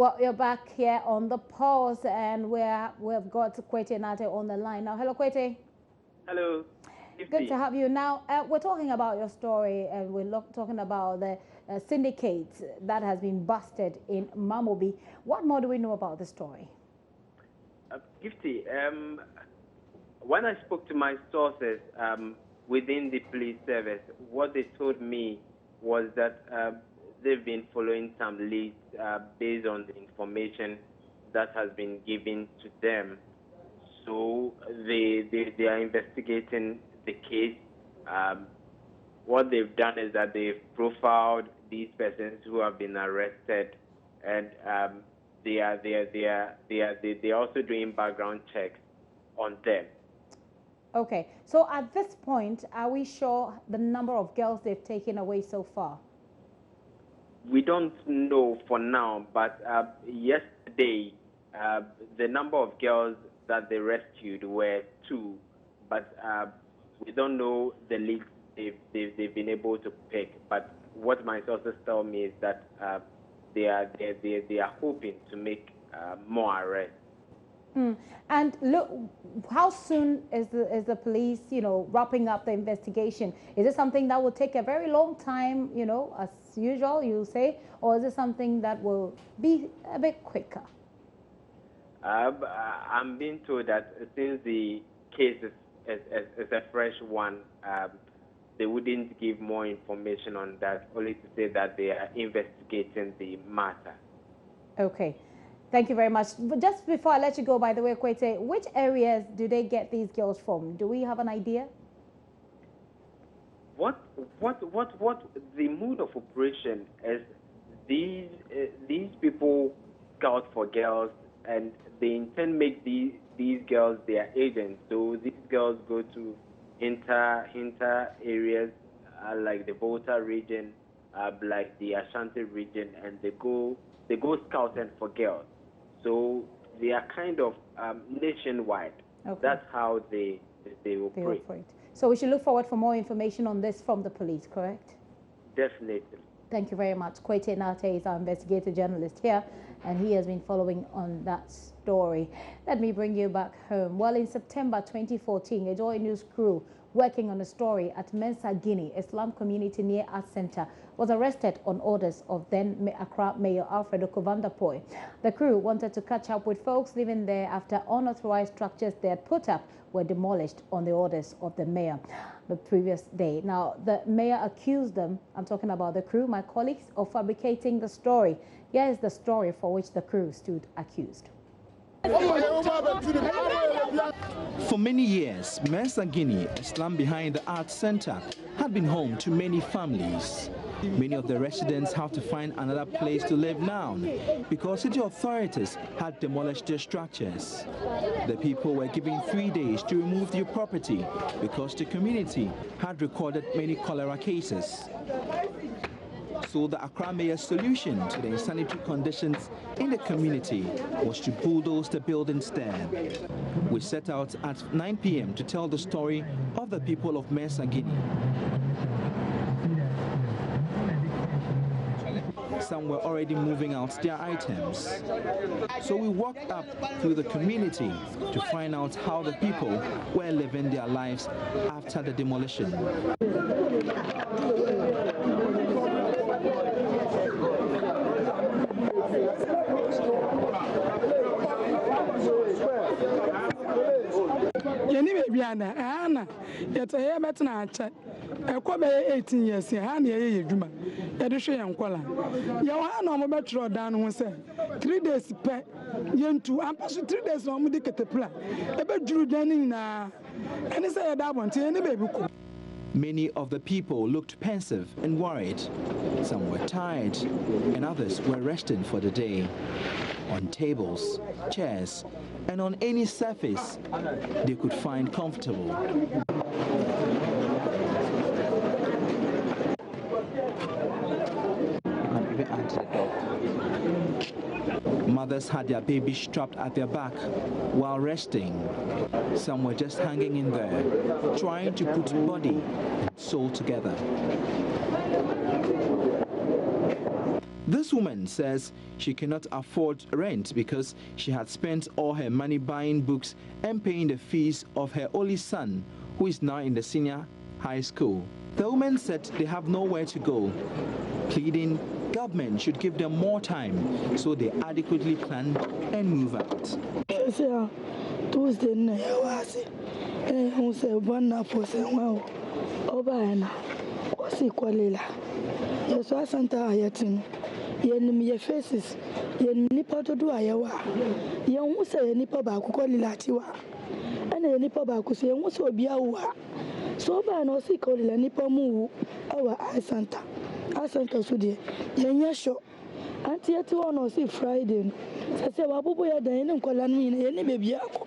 Well, you're back here on the pause, and we've got Kwete Nate on the line now. Hello, Kwete. Hello. Good to have you. Now, we're talking about your story, and we're talking about the syndicate that has been busted in Mamobi. What more do we know about the story? Gifty, when I spoke to my sources within the police service, what they told me was that they've been following some leads based on the information that has been given to them. So they are investigating the case. What they've done is that they've profiled these persons who have been arrested, and they are also doing background checks on them. Okay, so at this point, are we sure the number of girls they've taken away so far? We don't know for now, but yesterday the number of girls that they rescued were 2, but we don't know the leads they've been able to pick. But what my sources tell me is that they are hoping to make more arrests. And look, how soon is the police, wrapping up the investigation? Is it something that will take a very long time, as usual, you say, or is it something that will be a bit quicker? I'm being told that since the case is a fresh one, they wouldn't give more information on that, only to say that they are investigating the matter. Okay. Thank you very much. But just before I let you go, by the way, Kwete, which areas do they get these girls from? Do we have an idea? What the mode of operation is? These people scout for girls, and they intend to make these girls their agents. So these girls go to inter areas like the Volta region, like the Ashanti region, and they go scouting for girls. So they are kind of nationwide. Okay. That's how they operate. So we should look forward for more information on this from the police, correct? Definitely. Thank you very much. Kwete Nate is our investigative journalist here, and he has been following on that story. Let me bring you back home. Well, in September 2014, a Joy News crew working on a story at Mensa Guinea, a slum community near Art Center, was arrested on orders of then Accra Mayor Alfredo Kovandapoy. The crew wanted to catch up with folks living there after unauthorized structures they had put up were demolished on the orders of the mayor the previous day. Now, the mayor accused them, I'm talking about the crew, my colleagues, of fabricating the story. Here is the story for which the crew stood accused. For many years, Mensa Guinea, a slum behind the Arts Center, had been home to many families. Many of the residents have to find another place to live now because city authorities had demolished their structures. The people were given 3 days to remove their property because the community had recorded many cholera cases. So the Accra Mayor's solution to the insanitary conditions in the community was to bulldoze the buildings there. We set out at 9 p.m. to tell the story of the people of Mensa Guinea. Some were already moving out their items. So we walked up through the community to find out how the people were living their lives after the demolition. Anna, yet I am at an 18 years, Hanny, Juma, Edisha and Kuala. Yohana Metro down one said 3 days pet, yen 2, and pass 3 days on with the plan. About Drew Denning now, and it's a double to any baby. Many of the people looked pensive and worried. Some were tired, and others were resting for the day. On tables, chairs, and on any surface they could find comfortable. Mothers had their babies strapped at their back while resting. Some were just hanging in there, trying to put body and soul together. This woman says she cannot afford rent because she had spent all her money buying books and paying the fees of her only son, who is now in the senior high school. The woman said they have nowhere to go, pleading government should give them more time so they adequately plan and move out. Tuesday night, yenim ye faces yen nipa to do ayewa yen hu say nipa ba akukọ lilatiwa ana ye nipa ba akuso yen hu say obi awa so ba na o si ko lila nipa mu awa asanta so de yen ye sho anti yeti won o si Friday se wa bubu ya dan ne nkola no yen ne bebi akọ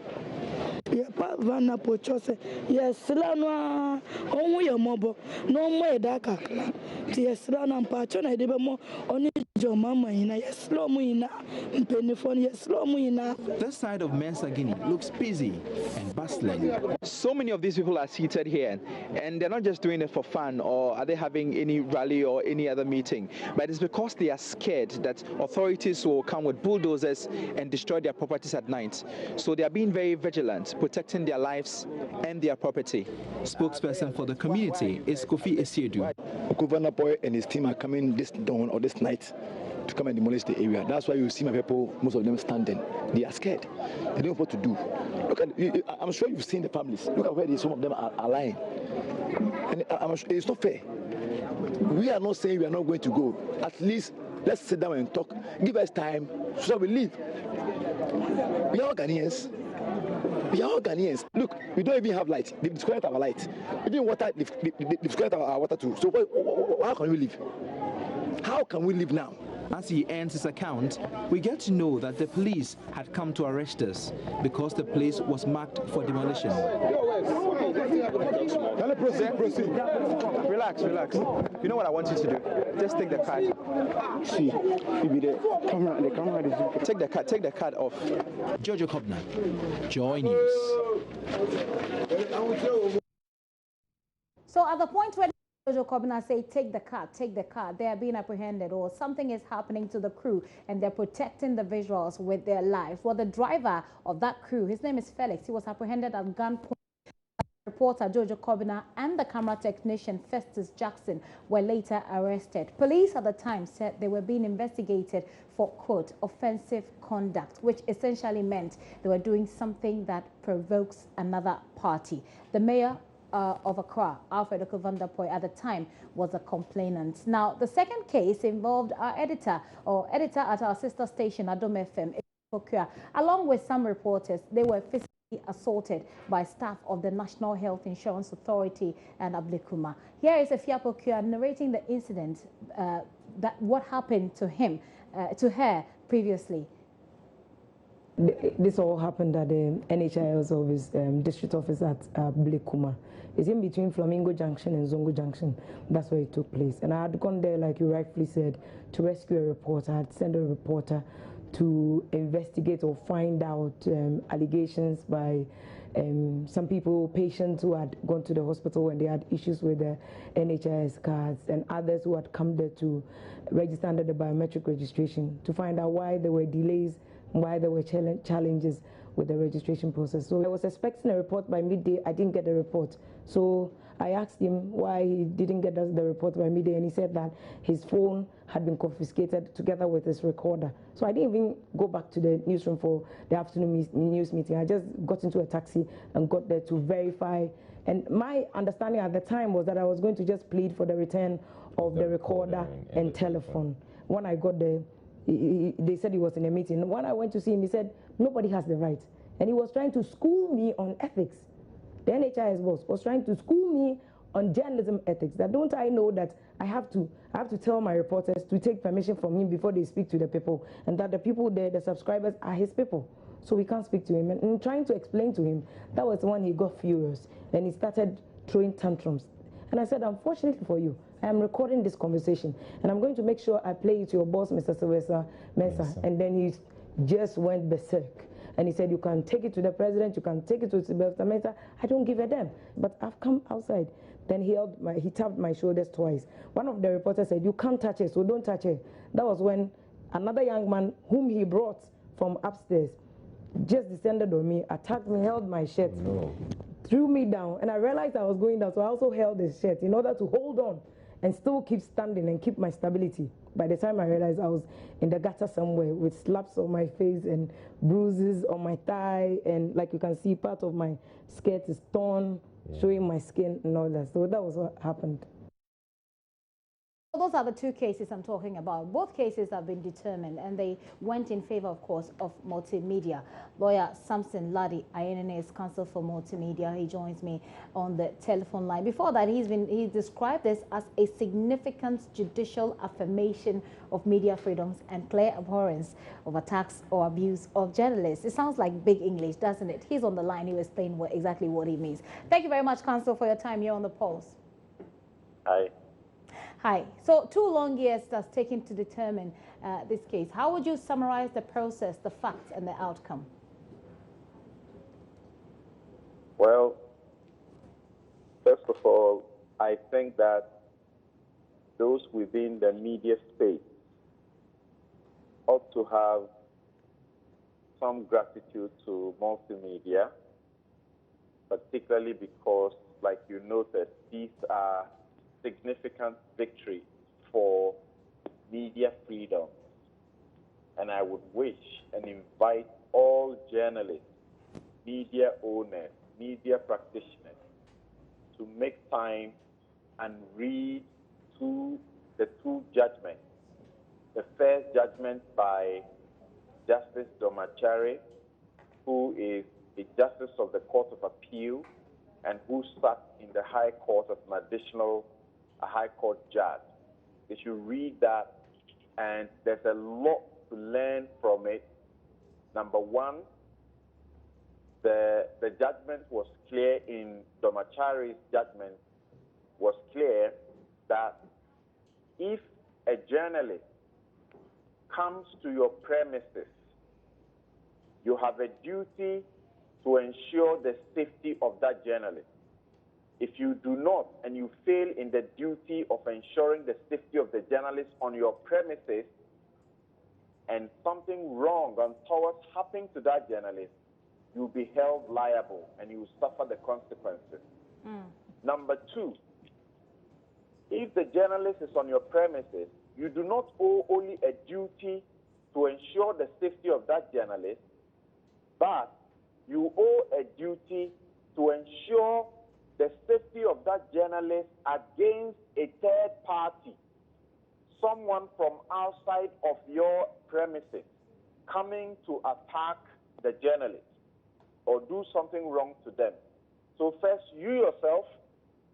ye pa vana pochose ye slano onwu ye mobo no mo e da kakla ti ye slano mpacho na de be mo oni jo mama ina ye slow mu ina mpenifon ye slow mu ina. This side of Mensa Guinea looks busy and bustling. So many of these people are seated here, and they're not just doing it for fun or are they having any rally or any other meeting, but it's because they are scared that authorities will come with bulldozers and destroy their properties at night. So they are being very vigilant, protecting their lives and their property. Spokesperson for the community is Kofi Esiedu. Governor Boy and his team are coming this dawn or this night to come and demolish the area. That's why you see my people, most of them standing. They are scared. They don't know what to do. Look at, I'm sure you've seen the families. Look at where some of them are lying. And I'm sure it's not fair. We are not saying we are not going to go. At least let's sit down and talk. Give us time so we leave. We are all Ghanaians. We are all Ghanaians. Look, we don't even have light. They've disconnected our light. Even water, they've disconnected our water too. So how can we live? How can we live now? As he ends his account, we get to know that the police had come to arrest us because the place was marked for demolition. Proceed. Relax. You know what I want you to do? Just take the card. See, the camera is... Take the card off. Jojo Kobna, Joy News. So at the point where Jojo Kobna say, take the car, they are being apprehended or something is happening to the crew and they're protecting the visuals with their lives. Well, the driver of that crew, his name is Felix, he was apprehended at gunpoint. Reporter Jojo Kobna and the camera technician Festus Jackson were later arrested. Police at the time said they were being investigated for, quote, offensive conduct, which essentially meant they were doing something that provokes another party. The mayor of Accra, Alfred Okuvanda-Poy, at the time was a complainant. Now, the second case involved our editor at our sister station, Adom FM, along with some reporters. They were physically assaulted by staff of the National Health Insurance Authority and Ablekuma. Here is Efiapo Kua narrating the incident, that what happened to him, to her previously. This all happened at the NHIS office, district office at Ablekuma. It's in between Flamingo Junction and Zongo Junction. That's where it took place. And I had gone there, like you rightfully said, to rescue a reporter. I had sent a reporter to investigate or find out allegations by some people, patients who had gone to the hospital when they had issues with the NHIS cards, and others who had come there to register under the biometric registration, to find out why there were delays, why there were challenges with the registration process. So I was expecting a report by midday. I didn't get a report. So I asked him why he didn't get us the report by midday, and he said that his phone had been confiscated together with his recorder. So I didn't even go back to the newsroom for the afternoon news meeting. I just got into a taxi and got there to verify. And my understanding at the time was that I was going to just plead for the return of the recorder and telephone. When I got there, they said he was in a meeting. When I went to see him, he said, nobody has the right. And he was trying to school me on ethics. The NHIS boss was trying to school me on journalism ethics. That don't I know that I have to tell my reporters to take permission from him before they speak to the people, and that the people there, the subscribers, are his people. So we can't speak to him. And in trying to explain to him, that was when he got furious and he started throwing tantrums. And I said, unfortunately for you, I am recording this conversation and I'm going to make sure I play it to your boss, Mr. Sylvester Mensah. And then he just went berserk. And he said, you can take it to the president, you can take it to the minister. I don't give a damn. But I've come outside. Then he tapped my shoulders twice. One of the reporters said, you can't touch her, so don't touch her. That was when another young man whom he brought from upstairs just descended on me, attacked me, held my shirt, threw me down, and I realized I was going down, so I also held his shirt in order to hold on and still keep standing and keep my stability. By the time I realized I was in the gutter somewhere with slaps on my face and bruises on my thigh, and like you can see, part of my skirt is torn, showing my skin and all that. So that was what happened. Those are the two cases I'm talking about. Both cases have been determined and they went in favor, of course, of multimedia. Lawyer Samson Ladi Ayenene is counsel for multimedia. He joins me on the telephone line. Before that, he described this as a significant judicial affirmation of media freedoms and clear abhorrence of attacks or abuse of journalists. It sounds like big English, doesn't it? He's on the line. He will explain exactly what he means. Thank you very much, counsel, for your time here on The Pulse. Hi. Hi. So 2 long years has taken to determine this case. How would you summarize the process, the facts, and the outcome? Well, first of all, I think that those within the media space ought to have some gratitude to multimedia, particularly because, like you noted, these are significant victory for media freedom. And I would wish and invite all journalists, media owners, media practitioners to make time and read the two judgments. The first judgment by Justice Domachari, who is a justice of the Court of Appeal and who sat in the High Court as an additional High Court judge. They should read that, and there's a lot to learn from it. Number one, the judgment was clear in Domachari's judgment, was clear that if a journalist comes to your premises, you have a duty to ensure the safety of that journalist. If you do not, and you fail in the duty of ensuring the safety of the journalist on your premises, and something wrong, untoward happened to that journalist, you'll be held liable and you will suffer the consequences. Number two, if the journalist is on your premises, you do not owe only a duty to ensure the safety of that journalist, but you owe a duty to ensure the safety of that journalist against a third party, someone from outside of your premises coming to attack the journalist or do something wrong to them. So first, you yourself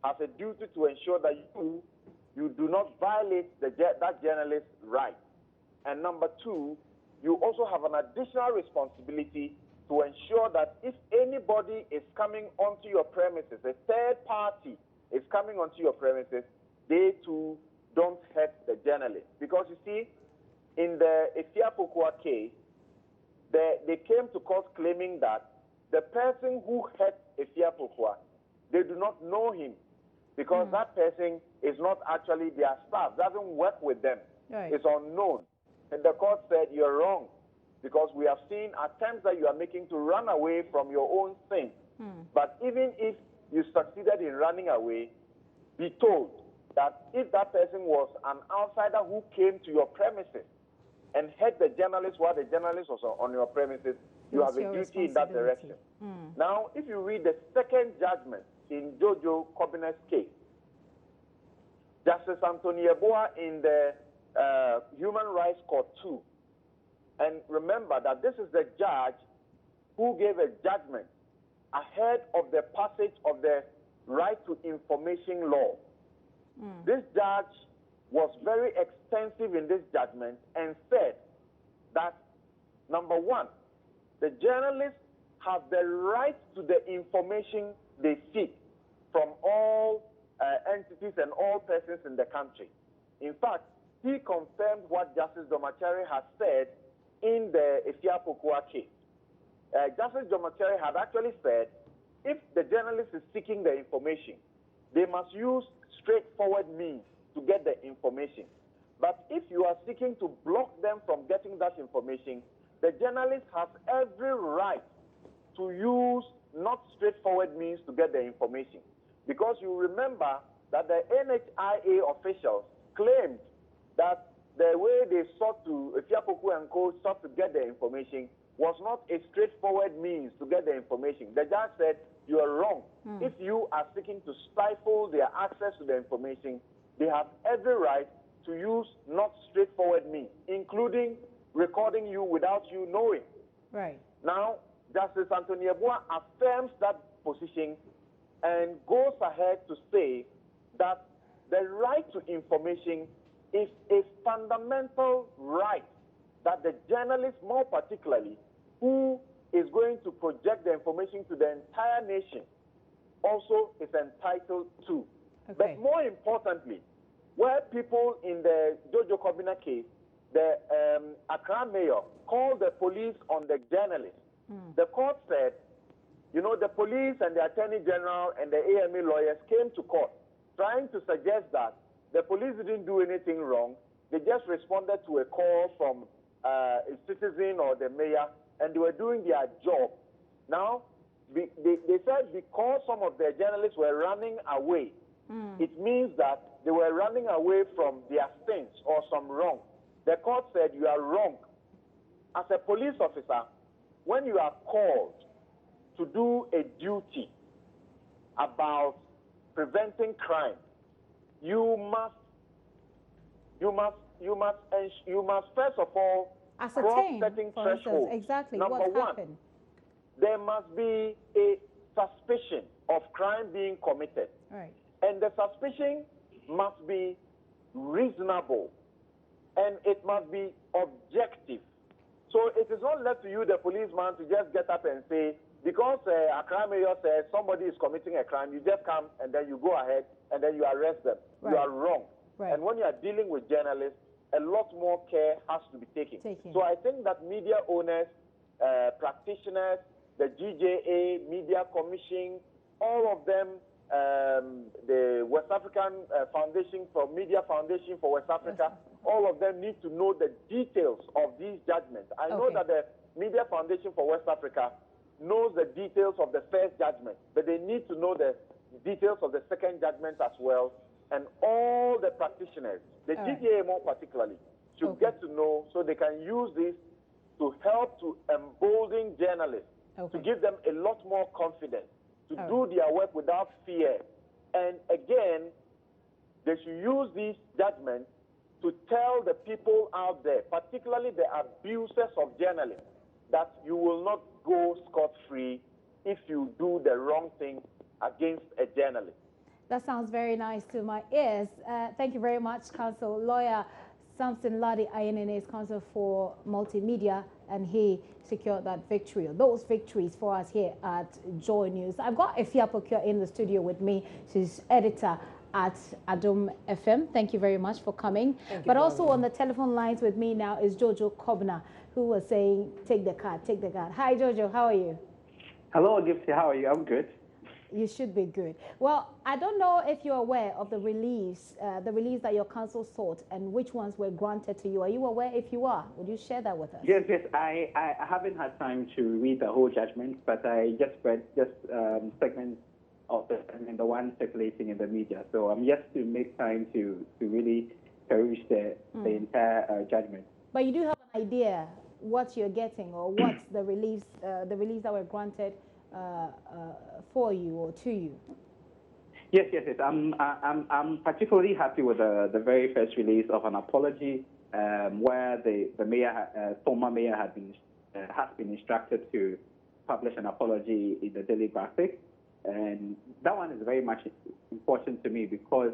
have a duty to ensure that you do not violate that journalist's rights. And number two, you also have an additional responsibility to ensure that if anybody is coming onto your premises, a third party is coming onto your premises, they too don't hurt the journalist. Because you see, in the Efia-Pokuah case, they came to court claiming that the person who hurt Efia-Pokuah, they do not know him because that person is not actually their staff, doesn't work with them. Right. It's unknown. And the court said, you're wrong, because we have seen attempts that you are making to run away from your own sin. But even if you succeeded in running away, be told that if that person was an outsider who came to your premises and hurt the journalist while the journalist was on your premises, you have a duty in that direction. Now, if you read the second judgment in Jojo Kobine's case, Justice Anthony Yeboah in the Human Rights Court 2, and remember that this is the judge who gave a judgment ahead of the passage of the Right to Information Law. This judge was very extensive in this judgment and said that, number one, the journalists have the right to the information they seek from all entities and all persons in the country. In fact, he confirmed what Justice Domachari has said in the Efia-Pokuah case. Justice Domacheri had actually said, if the journalist is seeking the information, they must use straightforward means to get the information. But if you are seeking to block them from getting that information, the journalist has every right to use not straightforward means to get the information. Because you remember that the NHIA officials claimed that the way they sought to, Efiapoku and Co. sought to get the information was not a straightforward means to get the information. The judge said, you are wrong. If you are seeking to stifle their access to the information, they have every right to use not straightforward means, including recording you without you knowing. Right. Now, Justice Anthony Yeboah affirms that position and goes ahead to say that the right to information is a fundamental right that the journalist, more particularly, who is going to project the information to the entire nation, also is entitled to. Okay. But more importantly, where people in the Jojo Kobina case, the Accra mayor called the police on the journalist, the court said, you know, the police and the attorney general and the AMA lawyers came to court trying to suggest that the police didn't do anything wrong. They just responded to a call from a citizen or the mayor, and they were doing their job. Now, they said because some of the journalists were running away, it means that they were running away from their sins or some wrong. The court said you are wrong. As a police officer, when you are called to do a duty about preventing crime, you must first of all ascertain, certain for instance, thresholds. exactly Number what one, happened. there must be a suspicion of crime being committed. Right. And the suspicion must be reasonable and it must be objective. So it is not left to you, the policeman, to just get up and say, because a crime mayor says somebody is committing a crime, you just come and then you go ahead and then you arrest them. Right. You are wrong. Right. And when you are dealing with journalists, a lot more care has to be taken. So I think that media owners, practitioners, the GJA, Media Commission, all of them, the West African Foundation for Media Foundation for West Africa, all of them need to know the details of these judgments. I know that the Media Foundation for West Africa knows the details of the first judgment, but they need to know the details of the second judgment as well. And all the practitioners, the GJA more particularly, should get to know so they can use this to help to embolden journalists, to give them a lot more confidence, to do their work without fear. And again, they should use these judgments to tell the people out there, particularly the abusers of journalists, that you will not go scot-free if you do the wrong thing against a journalist. That sounds very nice to my ears. Thank you very much, Counsel. Lawyer Samson Ladi Ayinene is Counsel for Multimedia, and he secured that victory, or those victories for us here at Joy News. I've got Efiapoku in the studio with me. She's editor at Adom FM. Thank you very much for coming. But also on the telephone lines with me now is Jojo Kobina, who was saying, take the card, take the card. Hi, Jojo, how are you? Hello, Gifty, how are you? I'm good. You should be good. Well, I don't know if you're aware of the reliefs that your counsel sought and which ones were granted to you. Are you aware? If you are, would you share that with us? Yes, I haven't had time to read the whole judgment, but I just read segments of the one circulating in the media. So I'm yet to make time to really peruse the entire judgment. But you do have an idea what you're getting, or what's the reliefs that were granted for you or to you? Yes. I'm particularly happy with the very first release of an apology, where the mayor, former mayor, has been instructed to publish an apology in the Daily Graphic, and that one is very much important to me because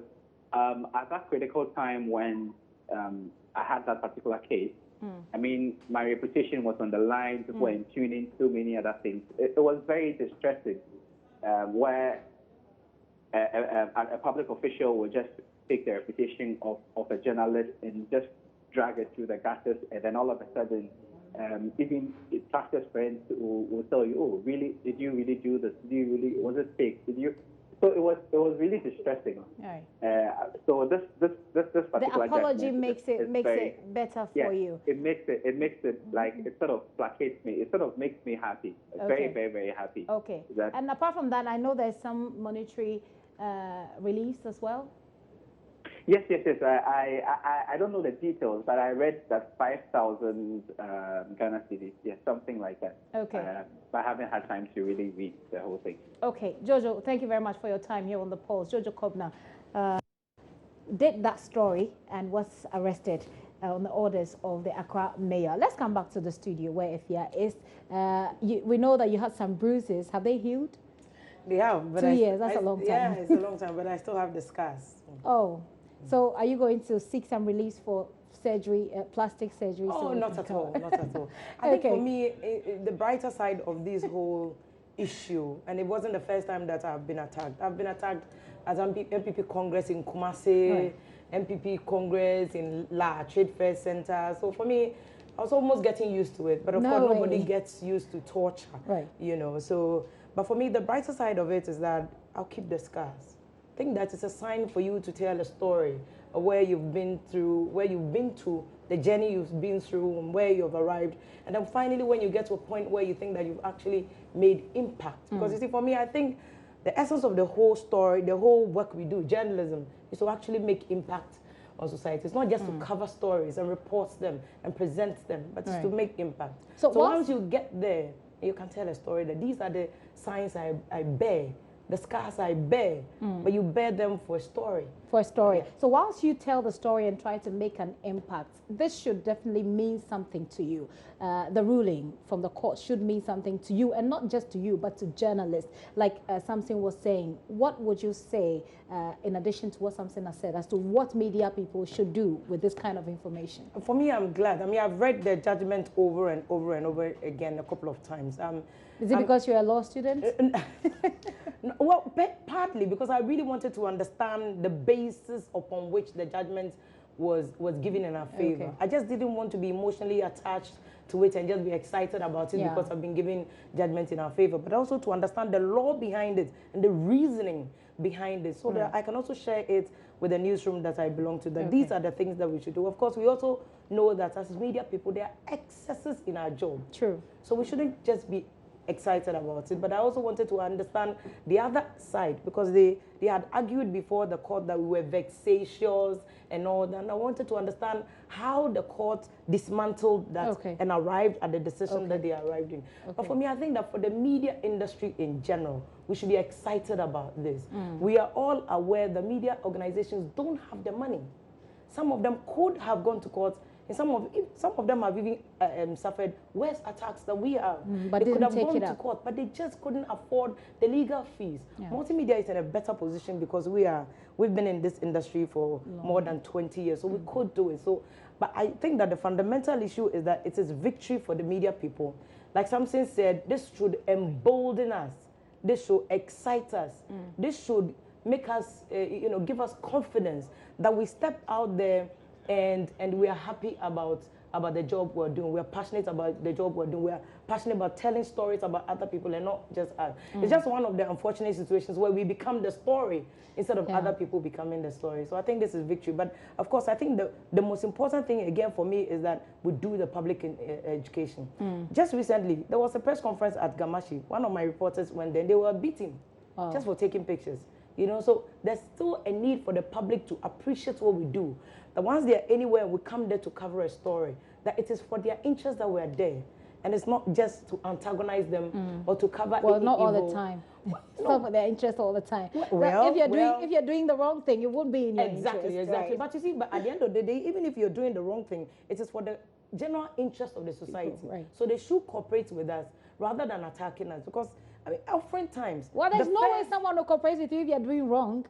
at that critical time when I had that particular case, I mean, my reputation was on the line. People were tuning so many other things. It was very distressing, where a public official would just take the reputation of a journalist and just drag it through the gutters, and then all of a sudden, even trusted friends will tell you, oh, really? Did you really do this? Did you really? Was it fake? Did you? So it was really distressing. Right. So this particular the apology judgment makes it better for you. It makes it like it sort of placates me. It sort of makes me happy. Very, very, very happy. Okay. And apart from that, I know there's some monetary release as well. Yes. I don't know the details, but I read that 5,000 Ghana cedis. Yes, something like that. Okay. But I haven't had time to really read the whole thing. Okay, Jojo, thank you very much for your time here on the Pulse. Jojo Kobna did that story and was arrested on the orders of the Accra mayor. Let's come back to the studio where Efia is. We know that you had some bruises. Have they healed? They have. But 2 years, that's a long time. Yeah, it's a long time, but I still have the scars. Oh. So are you going to seek some release for surgery, plastic surgery? Oh, so not at all, not at all. I think for me, the brighter side of this whole issue, and it wasn't the first time that I've been attacked. I've been attacked as MPP Congress in Kumasi, MPP Congress in La Trade Fair Center. So for me, I was almost getting used to it. But of course, nobody gets used to torture, you know. So, but for me, the brighter side of it is that I'll keep the scars. I think that it's a sign for you to tell a story of where you've been through, where you've been to, the journey you've been through, and where you've arrived. And then finally, when you get to a point where you think that you've actually made impact. Because you see, for me, I think the essence of the whole story, the whole work we do, journalism, is to actually make impact on society. It's not just to cover stories and report them and present them, but it's to make impact. So once you get there, you can tell a story that these are the signs I bear, the scars I bear, but you bear them for a story. For a story. So whilst you tell the story and try to make an impact, this should definitely mean something to you. The ruling from the court should mean something to you, and not just to you, but to journalists. Like Samson was saying, what would you say, in addition to what Samson has said, as to what media people should do with this kind of information? For me, I'm glad. I mean, I've read the judgment over and over and over again a couple of times. Is it because you're a law student? Well, partly because I really wanted to understand the basis upon which the judgment was given in our favor. Okay. I just didn't want to be emotionally attached to it and just be excited about it because I've been given judgment in our favor, but also to understand the law behind it and the reasoning behind it, so that I can also share it with the newsroom that I belong to, that these are the things that we should do. Of course, we also know that as media people, there are excesses in our job. True. So we shouldn't just be excited about it, but I also wanted to understand the other side, because they had argued before the court that we were vexatious and all that, and I wanted to understand how the court dismantled that and arrived at the decision that they arrived in. But for me, I think that for the media industry in general, we should be excited about this. We are all aware the media organizations don't have the money. Some of them could have gone to court. And some of them have even suffered worse attacks than we have. But they could have gone to court, but they just couldn't afford the legal fees. Multimedia is in a better position because we've been in this industry for more than 20 years, so we could do it. So, but I think that the fundamental issue is that it is victory for the media people. Like Samson said, this should embolden us. This should excite us. This should make us, give us confidence that we step out there and we are happy about the job we're doing. We're passionate about the job we're doing. We're passionate about telling stories about other people and not just us. It's just one of the unfortunate situations where we become the story instead of other people becoming the story. So I think this is victory. But of course, I think the most important thing, again, for me is that we do the public education. Just recently, there was a press conference at Gamashi. One of my reporters went there, and they were beaten just for taking pictures. So there's still a need for the public to appreciate what we do. That once they're anywhere, we come there to cover a story, that it is for their interest that we're there. And it's not just to antagonize them or to cover not evil. all the time. It's not for their interest all the time. Well, if you're doing the wrong thing, it won't be in your interest. Exactly. Right? But you see, but at the end of the day, even if you're doing the wrong thing, it is for the general interest of the society. Right. So they should cooperate with us rather than attacking us, because oftentimes... Well, there's no way someone will cooperate with you if you're doing wrong.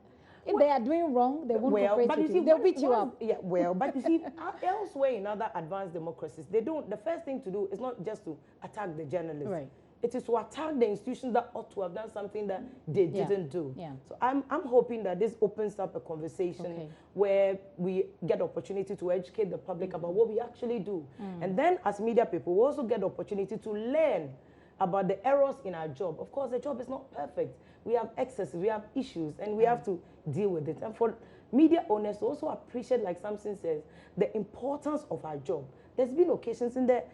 If they are doing wrong, they won't cooperate with you. They'll beat you up. Yeah, but you see, elsewhere in other advanced democracies, they don't. The first thing to do is not just to attack the journalists. Right. it is to attack the institutions that ought to have done something that they didn't do. So I'm hoping that this opens up a conversation where we get opportunity to educate the public about what we actually do. And then as media people, we also get the opportunity to learn about the errors in our job. Of course, the job is not perfect. We have excesses, we have issues, and we have to deal with it. And for media owners to also appreciate, like Samson says, the importance of our job. There's been occasions in the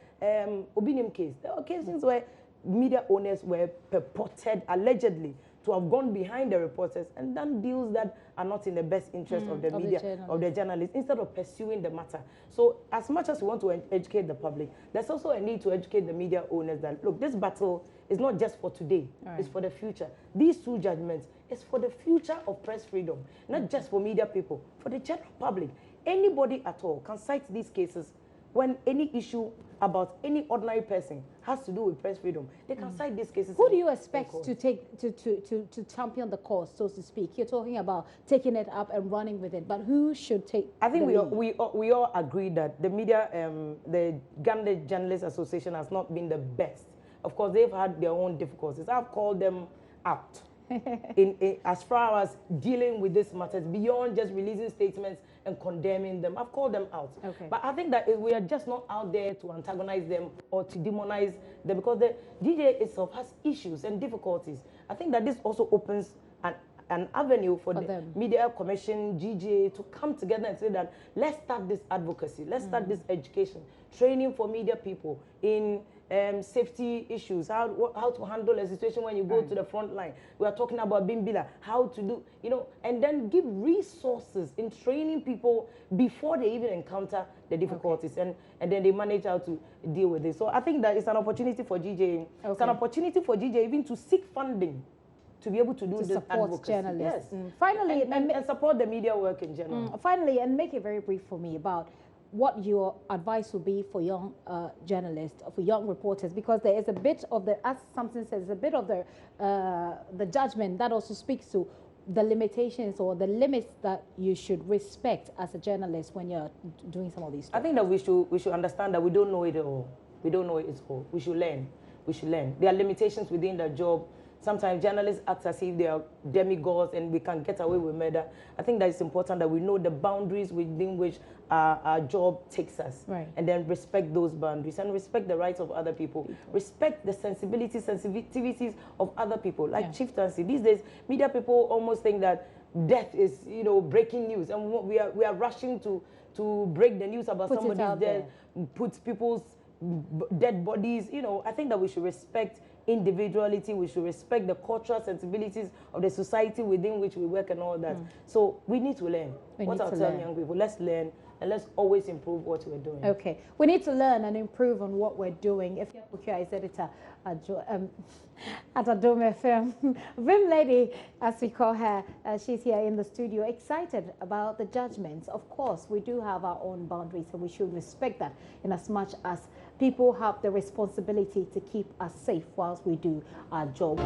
Obinium case, there are occasions where media owners were purported, allegedly, to have gone behind the reporters and done deals that are not in the best interest of the media, of the journalists, instead of pursuing the matter. So as much as we want to educate the public, there's also a need to educate the media owners that, look, this battle is not just for today, it's for the future. These two judgments is for the future of press freedom, not just for media people, for the general public. Anybody at all can cite these cases when any issue about any ordinary person has to do with press freedom. They can cite these cases. Who do you expect to take to champion the cause, so to speak? You're talking about taking it up and running with it, but who should take? I think we all agree that the media, the Ghana Journalists Association has not been the best. Of course, they've had their own difficulties. I've called them out as far as dealing with these matters, beyond just releasing statements and condemning them. I've called them out. But I think that we are just not out there to antagonize them or to demonize them, because the GJA itself has issues and difficulties. I think that this also opens an avenue for the Media Commission, GJA, to come together and say that let's start this advocacy, let's start this education, training for media people in safety issues, how to handle a situation when you go to the front line. We are talking about Bimbila, how to do, and then give resources in training people before they even encounter the difficulties, and then they manage how to deal with it. So I think that it's an opportunity for GJA. It's an opportunity for GJA even to seek funding to be able to do this support journalists. Yes. Finally, and support the media work in general. Finally, and make it very brief for me about what your advice would be for young journalists, for young reporters, because there is a bit of the, as Samson says, a bit of the judgment that also speaks to the limitations or the limits that you should respect as a journalist when you're doing some of these stories. I think that we should understand that we don't know it all. We don't know it all. We should learn. We should learn. There are limitations within the job. Sometimes journalists act as if they are demigods and we can get away with murder. I think that it's important that we know the boundaries within which our job takes us. And then respect those boundaries and respect the rights of other people. Respect the sensitivities of other people. Like chieftaincy. These days, media people almost think that death is, breaking news. And we are rushing to break the news about somebody's death, put people's dead bodies. I think that we should respect individuality, we should respect the cultural sensibilities of the society within which we work and all that. So we need to learn. What I'll tell young people, let's learn and let's always improve what we're doing. Okay, we need to learn and improve on what we're doing. If you're is editor at Adom FM, Vim Lady, as we call her, she's here in the studio, excited about the judgments. Of course, we do have our own boundaries and we should respect that in as much as people have the responsibility to keep us safe whilst we do our job.